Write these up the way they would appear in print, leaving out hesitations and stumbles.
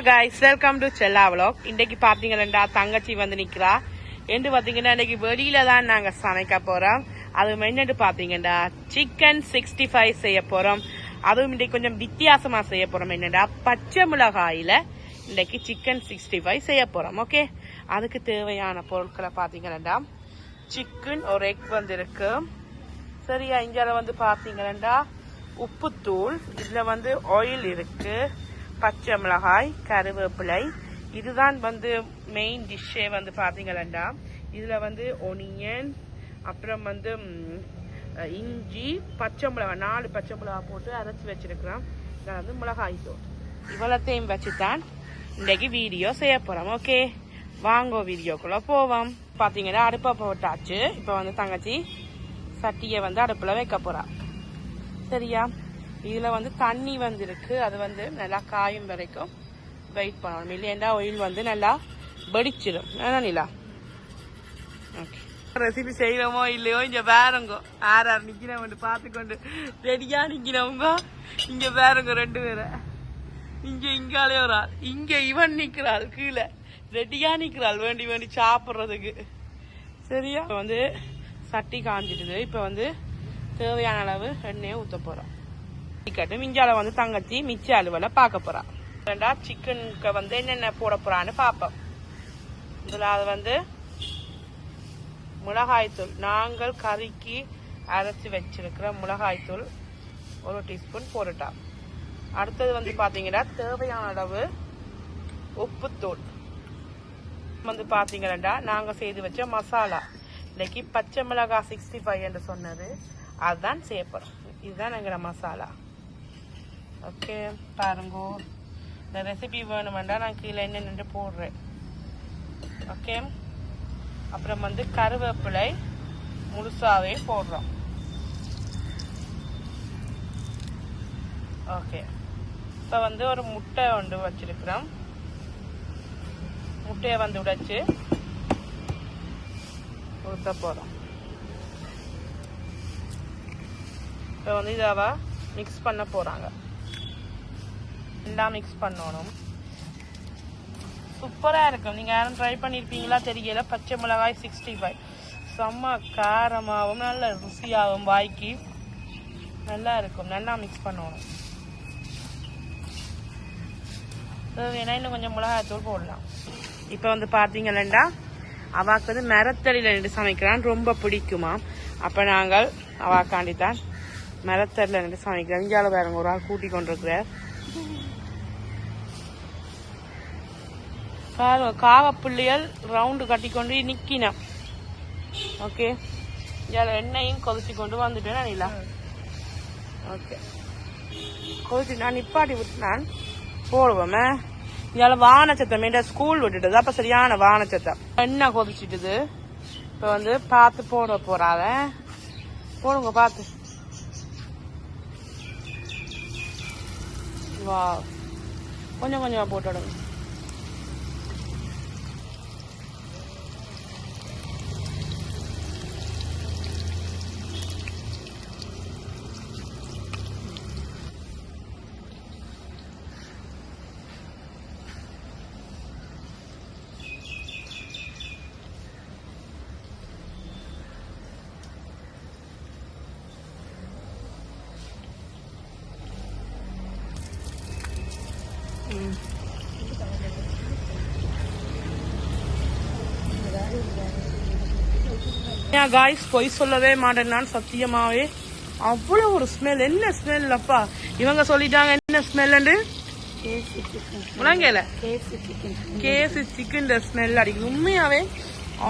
guys, welcome to Chella Vlog. இன்னைக்கு பாத்தீங்கன்னா தங்கச்சி வந்து நிக்கிறா. என்று பாத்தீங்கன்னா இன்னைக்கு வெளியில தான் நாங்க சமைக்க போறோம். அது என்னன்னு பாத்தீங்கன்னா சிக்கன் 65 செய்ய போறோம். அதுவும் இன்னைக்கு கொஞ்சம் வித்தியாசமா செய்ய போறோம். என்னடா பச்சை மிளகாயில இன்னைக்கு சிக்கன் 65 செய்ய போறோம். ஓகே, அதுக்கு தேவையான பொருட்களை பாத்தீங்கன்னா சிக்கன் ஒரு எக் வந்து இருக்கு. சரியா, இங்க வந்து பாத்தீங்கன்னா உப்புத்தூள், இதுல வந்து ஆயில் இருக்கு, பச்சை மிளகாய், கருவேப்பிலை. இதுதான் வந்து மெயின் டிஷ்ஷே வந்து பாத்தீங்கன்னா. இதுல வந்து ஒனியன், அப்புறம் வந்து இஞ்சி, பச்சை மிளகாய் 4 பச்சை மிளகாய் போட்டு அரைச்சி வச்சிருக்கிறோம். இதை வந்து மிளகாய் தூள் இவ்வளத்தையும் வச்சுதான் இன்னைக்கு வீடியோ செய்ய போறோம். ஓகே, வாங்க வீடியோக்குள்ள போவோம். பாத்தீங்கன்னா அடுப்பை போட்டாச்சு. இப்ப வந்து தங்கச்சி சட்டியை வந்து அடுப்புல வைக்க போறா. சரியா, இதுல வந்து தண்ணி வந்து இருக்கு. அது வந்து நல்லா காயும் வரைக்கும் வெயிட் பண்ணணும். இல்லையா ஆயில் வந்து நல்லா வெடிச்சிடும். நிலா ரெசிபி செய்யறோமோ இல்லையோ இங்க வேறங்க யார் நிக்கிறவங்க பார்த்துக்கொண்டு ரெடியா நிக்கிறவங்க. இங்க வேறங்க 2 பேரை. இங்காலே ஒரு ஆள், இங்க இவன் நிக்கிறாள், கீழே ரெடியா நிக்கிறாள் வேண்டி வேண்டி சாப்பிடுறதுக்கு. சரியா, இப்ப வந்து சட்டி காஞ்சிட்டுது. இப்ப வந்து தேவையான அளவு எண்ணெயை ஊத்த போறோம். மிஞ்சால வந்து தங்கச்சி மிச்ச அலுவலை பார்க்க போறா. சிக்கனுக்கு வந்து என்னென்ன போட போறான்னு பாப்போம். இதுல அது வந்து மிளகாய்த்தூள், நாங்கள் கறிக்கு அரைச்சி வச்சிருக்கிற மிளகாய்த்தூள் 1 டீஸ்பூன் போட்டுட்டா. அடுத்தது வந்து பாத்தீங்கன்னா தேவையான அளவு உப்புத்தூள் வந்து பாத்தீங்கன்னா நாங்க செய்து வச்ச மசாலா. இன்னைக்கு பச்சை மிளகாய் 65 என்று சொன்னது, அதுதான் செய்யப்படும். இதுதான் எங்களோட மசாலா. ஓகே, பாருங்க. இந்த ரெசிபி வேணுமெண்டா நான் கீழே என்னென்னு போடுறேன். ஓகே, அப்புறம் வந்து கருவேப்பிலை முழுசாவே போடுறோம். ஓகே, இப்போ வந்து ஒரு முட்டை ஒன்று வச்சிருக்கிறோம். முட்டையை வந்து உடைச்சு ஊற்ற போறோம். இப்போ வந்து இதாவ மிக்ஸ் பண்ண போறாங்க. எல்லாம் மிக்ஸ் பண்ணணும். சூப்பரா இருக்கும். நீங்க யாரும் ட்ரை பண்ணிருப்பீங்களா தெரியல. பச்சை மிளகாய் 65 செம்ம காரமாகவும் நல்ல ருசியாகவும் வாய்க்கு நல்லா இருக்கும். நல்லா மிக்ஸ் பண்ணணும். வேணா இன்னும் கொஞ்சம் மிளகாய் தூள் போடலாம். இப்ப வந்து பாத்தீங்கன்னா அவாக்கு வந்து மரத்தடியில நின்று சமைக்கிறான் ரொம்ப பிடிக்குமா. அப்ப நாங்கள் அவாக்காண்டித்தான் மரத்தடியில நின்று சமைக்கிறோம். இங்கால வேறங்க ஒரு ஆள் கூட்டி கொண்டிருக்கிறார். காவப்பிள்ளைகள் ரவுண்டு கட்டிக்கொண்டு நிக்கினோம். ஓகே, இதில் எண்ணெயும் கொதிச்சு கொண்டு வந்துட்டேன். நீலா ஓகே, கொதிச்சு நான் நிப்பாட்டி விட்டு நான் போடுவோமே. இதில் வானச்சத்தம் மீண்ட ஸ்கூல் விட்டுட்டுது. அப்ப சரியான வானச்சத்தம். எண்ணெய் கொதிச்சுட்டுது. இப்ப வந்து பார்த்து போட போறாத. போடுங்க பார்த்து. வா, கொஞ்சம் கொஞ்சமா போட்டுடுங்க. காய்ஸ், பொய் சொல்லவே மாட்டேன் நான் சத்தியமாவே. அவ்வளவு ஒரு ஸ்மெல். என்ன ஸ்மெல் அப்பா, இவங்க சொல்லிட்டாங்க என்ன ஸ்மெல். முழங்கல கேசி சிக்கன் ஸ்மெல் அடிக்கும். உண்மையாவே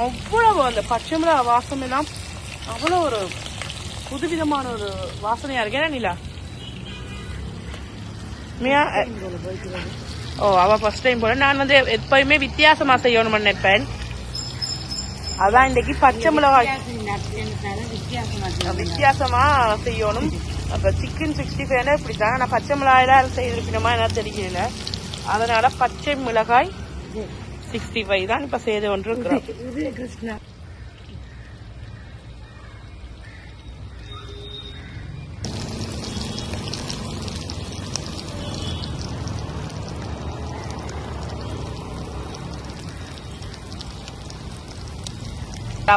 அவ்வளவு அந்த பச்சை மிளகா வாசம் எல்லாம் அவ்வளவு ஒரு புதுவிதமான ஒரு வாசனையா இருக்கு. ஏன்னா நிலா அவ ஃபர்ஸ்ட் டைம் போல. நான் வந்து எப்பயுமே வித்தியாசமா செய்யணும் நினைப்பேன். அதான் இன்னைக்கு பச்சை மிளகாய் வித்தியாசமா செய்யணும். அப்ப சிக்கன் 65 இப்படித்தாங்க. நான் பச்சை மிளகாய் செய்திருக்கணுமா என்ன தெரியல. அதனால பச்சை மிளகாய் 65 தான் இப்ப செய்து கொண்டு இருக்கிறோம்.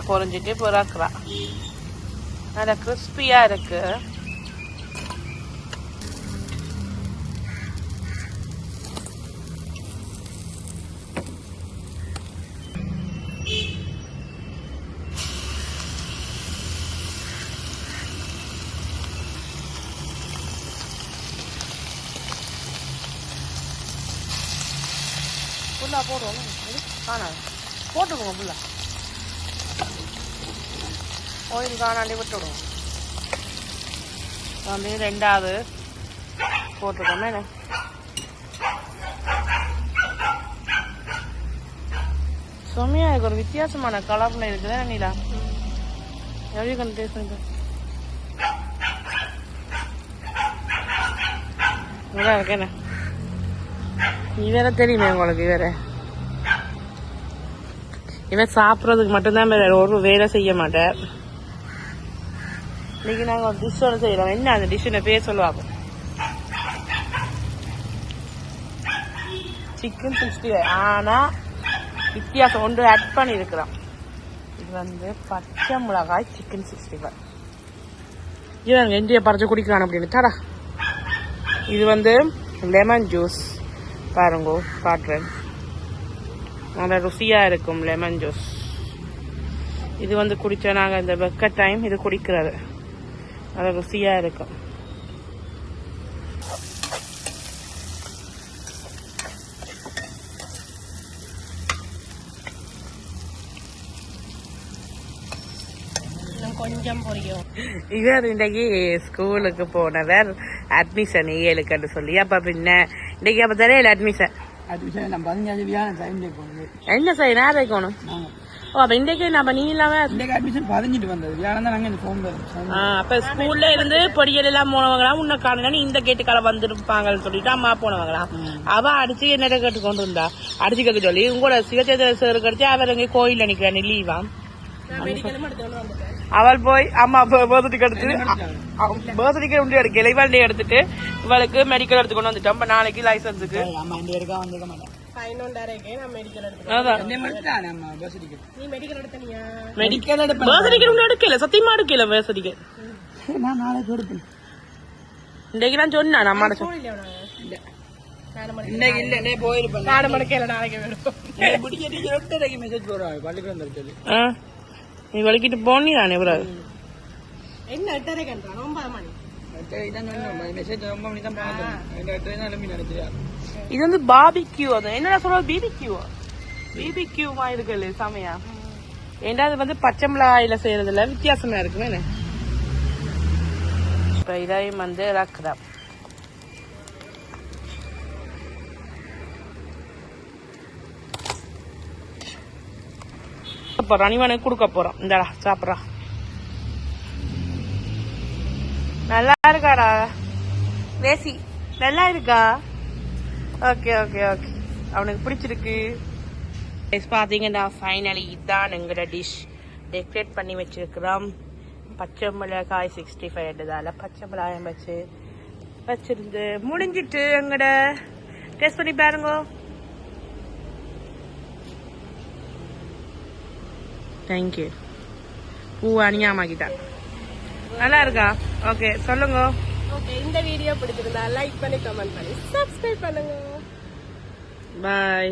பொறிஞ்சிட்டு பிறக்கிறா. நல்லா கிறிஸ்பியா இருக்கு. புல்லா போடுவோம் காணாது போட்டுருவோங்க புல்லா ஆயில் காணாண்டி விட்டுவிடுவோம். வந்து ரெண்டாவது போட்டுருக்கோமே என்ன சுமையா இருக்கு. ஒரு வித்தியாசமான கலர்ல இருக்குதா நீலா எப்படி கொஞ்சம் டேஸ்ட் பண்ணி நல்லா இருக்கு என்ன. நீ வேற தெரியுமே உங்களுக்கு வேற இவன் சாப்பிட்றதுக்கு மட்டும்தான் வேற ஒரு வேலை செய்ய மாட்டேன். இன்னைக்கு நாங்கள் ஒரு டிஷ் ஒன்று செய்யறோம். என்ன அந்த டிஷ்ஷோட பேர் சொல்லுவாங்க? சிக்கன் 65. ஆனா வித்தியாசம் ஒன்று ஆட் பண்ணி இருக்கிறோம். இது வந்து பச்சை மிளகாய் சிக்கன் 65. இவங்க எஞ்சிய பறிச்சு குடிக்கிறான் அப்படின்னு தடா. இது வந்து லெமன் ஜூஸ் பாருங்க காட்டுறேன். நல்லா ருசியா இருக்கும் லெமன் ஜூஸ். இது வந்து குடிச்சா நாங்கள் இந்த வெக்க டைம் இது குடிக்கிறது நல்லா ருசியா இருக்கும். கொஞ்சம் புரியும். இவர் இன்னைக்கு ஸ்கூலுக்கு போனவர் அட்மிஷன் 7க்கு சொல்லி அப்ப பின்ன இன்னைக்கு அப்ப தெரியல அட்மிஷன் என்ன செய்ய நேரம் வைக்கணும். அப்ப இன்றைக்கு நம்ம நீ இல்லாம அப்ப ஸ்கூல்ல இருந்து பொடியல் எல்லாம் போனவங்களாம் உன்ன காணல இந்த கேட்டுக்கால வந்துருப்பாங்கன்னு சொல்லிட்டு அம்மா போனவங்களாம். அவ அடிச்சு என்னட்ட கேட்டு கொண்டு இருந்தா அடிச்சு கேட்க சொல்லி உங்களோட சிவச்சேத்திர சார் கடிச்சு அவர் எங்க கோயில் நினைக்கிறேன் லீவா. அவள் போய் அம்மா பர்த் டிக்கெட் எடுத்துட்டு பர்த் டிக்கெட் உண்டு எடுக்கல இவள் எடுத்துட்டு இவளுக்கு மெடிக்கல் எடுத்து கொண்டு வந்துட்டோம். நாளைக்கு லைசன்ஸுக்கு எடுக்கல சத்தியமா எடுக்கல பர்த் டிக்கெட் இன்னைக்கு நான் சொன்னேன் அம்மாட நீ வலிக்கிட்டு போனி தானே பிறகு இது வந்து பாபிக்யூ. அது என்ன சொல்றது பிபிக்யூமா இருக்குல்ல சமையா. ஏண்டா அது வந்து பச்சை மிளகாயில செய்யறதுல வித்தியாசமா இருக்குமே. இப்ப இதையும் வந்து ரக்குறா. அனிவனுக்கு கொடுக்க போறோம். இந்தடா சாப்பிட்றா. நல்லா இருக்காடா வேசி நல்லா இருக்கா. ஓகே ஓகே ஓகே அவனுக்கு பிடிச்சிருக்கு. பாத்தீங்கன்னா ஃபைனலி இதுதான் எங்களோட டிஷ் டெக்கரேட் பண்ணி வச்சிருக்கிறோம். பச்சை மிளகாய் 65 எடுதால பச்சை மிளகாயம் வச்சிருந்து முடிஞ்சிட்டு எங்கட டேஸ்ட் பண்ணி பாருங்க. தேங்க்யூ. பூ அணியாமாக்கிட்டா நல்லா இருக்கா. ஓகே சொல்லுங்க. ஓகே இந்த வீடியோ பிடிச்சிருந்தா லைக் பண்ணி கமெண்ட் பண்ணி சப்ஸ்கிரைப் பண்ணுங்க. பாய்.